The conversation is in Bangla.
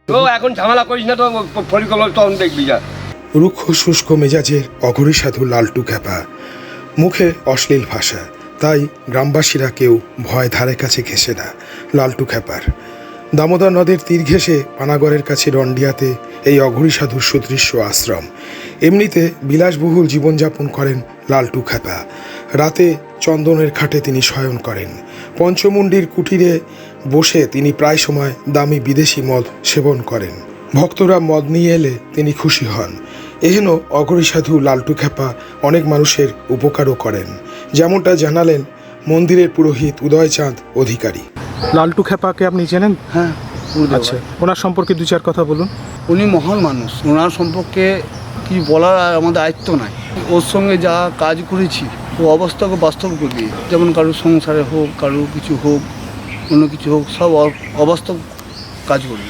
তো এখন ঝামেলা করিস না, তো পরিকল্পনা তখন দেখবি যা। রুক্ষ শুষ্ক মেজাজের অঘরী সাধু লালটু খ্যাপা, মুখে অশ্লীল ভাষা, তাই গ্রামবাসীরা কেউ ভয় ধারে কাছে ঘেঁষে না লালটু খ্যাপার। দামোদর নদের তীর ঘেঁষে পানাগড়ের কাছে রন্ডিয়াতে এই অঘরী সাধুর সুদৃশ্য আশ্রম। এমনিতে বিলাসবহুল জীবনযাপন করেন লালটু খ্যাপা। রাতে চন্দনের খাটে তিনি শয়ন করেন। পঞ্চমুণ্ডির কুটিরে বসে তিনি প্রায় সময় দামি বিদেশি মদ সেবন করেন। ভক্তরা মদ নিয়ে এলে তিনি খুশি হন। এহেন অঘরী সাধু লালটু খ্যাপা অনেক মানুষের উপকারও করেন, যেমনটা জানালেন মন্দিরের পুরোহিত উদয়চাঁদ অধিকারী। লালটু খ্যাপাকে আপনি চেনেন? হ্যাঁ, আচ্ছা, ওনার সম্পর্কে দু চার কথা বলুন। উনি মহান মানুষ, ওনার সম্পর্কে কি বলার আমাদের আয়ত্ত নাই। ওর সঙ্গে যা কাজ করেছি ও অবস্থাকে বাস্তব করি, যেমন কারোর সংসারে হোক, কারোর কিছু হোক, অন্য কিছু হোক, সব অবাস্তব কাজ করি।